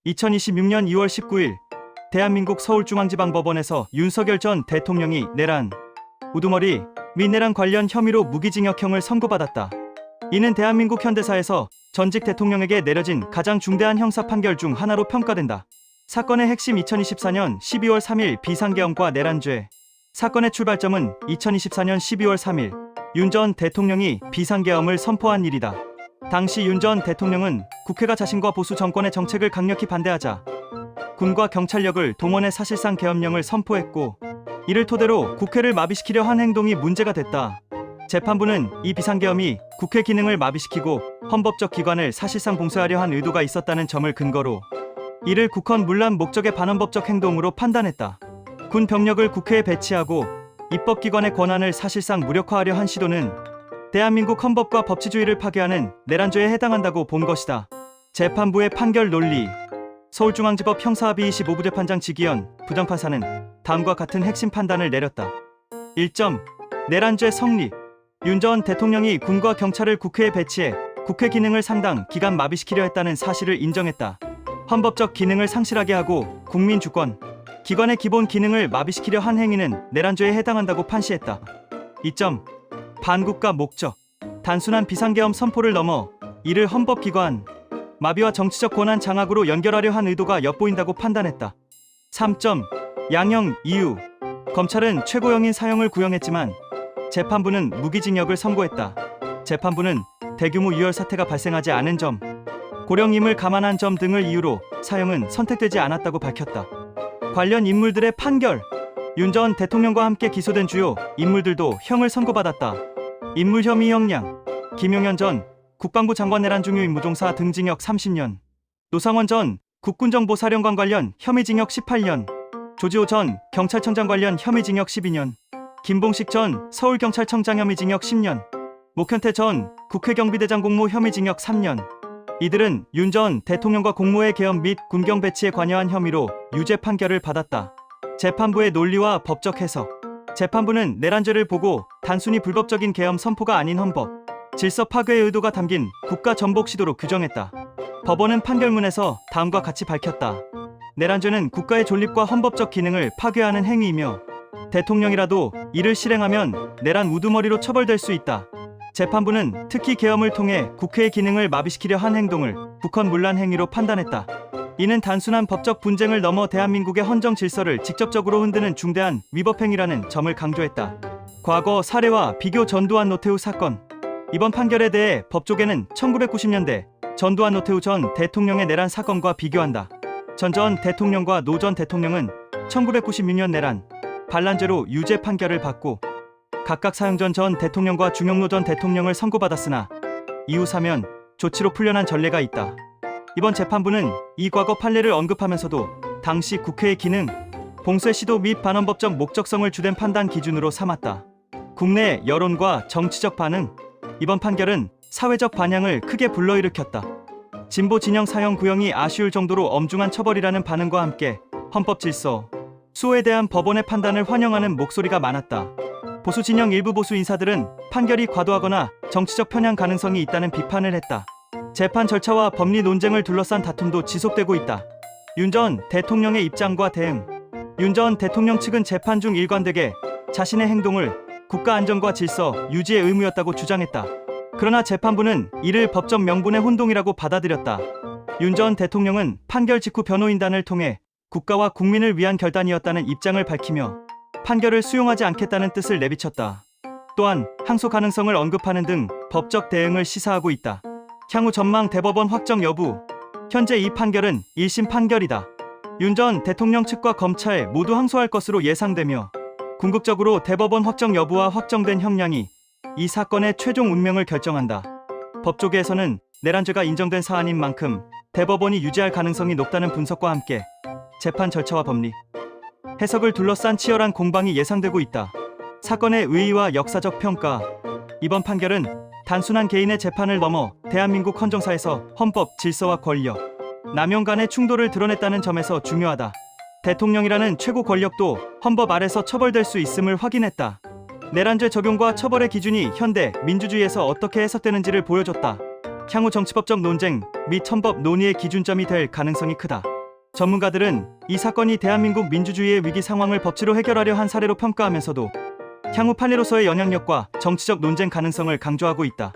2026년 2월 19일 대한민국 서울중앙지방법원에서 윤석열 전 대통령이 내란, 우두머리 및 내란 관련 혐의로 무기징역형을 선고받았다. 이는 대한민국 현대사에서 전직 대통령에게 내려진 가장 중대한 형사 판결 중 하나로 평가된다. 사건의 핵심 2024년 12월 3일 비상계엄과 내란죄. 사건의 출발점은 2024년 12월 3일 윤 전 대통령이 비상계엄을 선포한 일이다. 당시 윤 전 대통령은 국회가 자신과 보수 정권의 정책을 강력히 반대하자 군과 경찰력을 동원해 사실상 계엄령을 선포했고, 이를 토대로 국회를 마비시키려 한 행동이 문제가 됐다. 재판부는 이 비상계엄이 국회 기능을 마비시키고 헌법적 기관을 사실상 봉쇄하려 한 의도가 있었다는 점을 근거로 이를 국헌 문란 목적의 반헌법적 행동으로 판단했다. 군 병력을 국회에 배치하고 입법기관의 권한을 사실상 무력화하려 한 시도는 대한민국 헌법과 법치주의를 파괴하는 내란죄에 해당한다고 본 것이다. 재판부의 판결 논리. 서울중앙지법 형사합의 25부 재판장 지기현 부장판사는 다음과 같은 핵심 판단을 내렸다. 1점. 내란죄 성립. 윤 전 대통령이 군과 경찰을 국회에 배치해 국회 기능을 상당 기간 마비시키려 했다는 사실을 인정했다. 헌법적 기능을 상실하게 하고 국민 주권, 기관의 기본 기능을 마비시키려 한 행위는 내란죄에 해당한다고 판시했다. 2점. 반국가 목적. 단순한 비상계엄 선포를 넘어 이를 헌법기관 마비와 정치적 권한 장악으로 연결하려 한 의도가 엿보인다고 판단했다. 3점. 양형 이유. 검찰은 최고형인 사형을 구형했지만 재판부는 무기징역을 선고했다. 재판부는 대규모 유혈 사태가 발생하지 않은 점, 고령임을 감안한 점 등을 이유로 사형은 선택되지 않았다고 밝혔다. 관련 인물들의 판결. 윤 전 대통령과 함께 기소된 주요 인물들도 형을 선고받았다. 인물 혐의 형량. 김용현 전 국방부 장관 내란 중유인 무종사 등 징역 30년, 노상원 전 국군정보사령관 관련 혐의징역 18년, 조지호 전 경찰청장 관련 혐의징역 12년, 김봉식 전 서울경찰청장 혐의징역 10년, 목현태 전 국회경비대장 공모 혐의징역 3년. 이들은 윤 전 대통령과 공모의 계엄 및 군경 배치에 관여한 혐의로 유죄 판결을 받았다. 재판부의 논리와 법적 해석. 재판부는 내란죄를 보고 단순히 불법적인 계엄 선포가 아닌 헌법, 질서 파괴의 의도가 담긴 국가 전복 시도로 규정했다. 법원은 판결문에서 다음과 같이 밝혔다. 내란죄는 국가의 존립과 헌법적 기능을 파괴하는 행위이며 대통령이라도 이를 실행하면 내란 우두머리로 처벌될 수 있다. 재판부는 특히 계엄을 통해 국회의 기능을 마비시키려 한 행동을 국헌 문란 행위로 판단했다. 이는 단순한 법적 분쟁을 넘어 대한민국의 헌정 질서를 직접적으로 흔드는 중대한 위법 행위라는 점을 강조했다. 과거 사례와 비교. 전두환 노태우 사건. 이번 판결에 대해 법조계는 1990년대 전두환 노태우 전 대통령의 내란 사건과 비교한다. 전 대통령과 노 전 대통령은 1996년 내란, 반란죄로 유죄 판결을 받고 각각 사형 전 대통령과 중용노 전 대통령을 선고받았으나 이후 사면 조치로 풀려난 전례가 있다. 이번 재판부는 이 과거 판례를 언급하면서도 당시 국회의 기능, 봉쇄 시도 및 반헌법적 목적성을 주된 판단 기준으로 삼았다. 국내 여론과 정치적 반응. 이번 판결은 사회적 반향을 크게 불러일으켰다. 진보 진영 사형 구형이 아쉬울 정도로 엄중한 처벌이라는 반응과 함께 헌법 질서, 수호에 대한 법원의 판단을 환영하는 목소리가 많았다. 보수 진영 일부 보수 인사들은 판결이 과도하거나 정치적 편향 가능성이 있다는 비판을 했다. 재판 절차와 법리 논쟁을 둘러싼 다툼도 지속되고 있다. 윤 전 대통령의 입장과 대응. 윤 전 대통령 측은 재판 중 일관되게 자신의 행동을 국가 안전과 질서 유지의 의무였다고 주장했다. 그러나 재판부는 이를 법적 명분의 혼동이라고 받아들였다. 윤 전 대통령은 판결 직후 변호인단을 통해 국가와 국민을 위한 결단이었다는 입장을 밝히며 판결을 수용하지 않겠다는 뜻을 내비쳤다. 또한 항소 가능성을 언급하는 등 법적 대응을 시사하고 있다. 향후 전망. 대법원 확정 여부. 현재 이 판결은 1심 판결이다. 윤 전 대통령 측과 검찰 모두 항소할 것으로 예상되며 궁극적으로 대법원 확정 여부와 확정된 형량이 이 사건의 최종 운명을 결정한다. 법조계에서는 내란죄가 인정된 사안인 만큼 대법원이 유죄할 가능성이 높다는 분석과 함께 재판 절차와 법리, 해석을 둘러싼 치열한 공방이 예상되고 있다. 사건의 의의와 역사적 평가. 이번 판결은 단순한 개인의 재판을 넘어 대한민국 헌정사에서 헌법, 질서와 권력, 남용 간의 충돌을 드러냈다는 점에서 중요하다. 대통령이라는 최고 권력도 헌법 아래서 처벌될 수 있음을 확인했다. 내란죄 적용과 처벌의 기준이 현대 민주주의에서 어떻게 해석되는지를 보여줬다. 향후 정치법적 논쟁 및 헌법 논의의 기준점이 될 가능성이 크다. 전문가들은 이 사건이 대한민국 민주주의의 위기 상황을 법치로 해결하려 한 사례로 평가하면서도 향후 판례로서의 영향력과 정치적 논쟁 가능성을 강조하고 있다.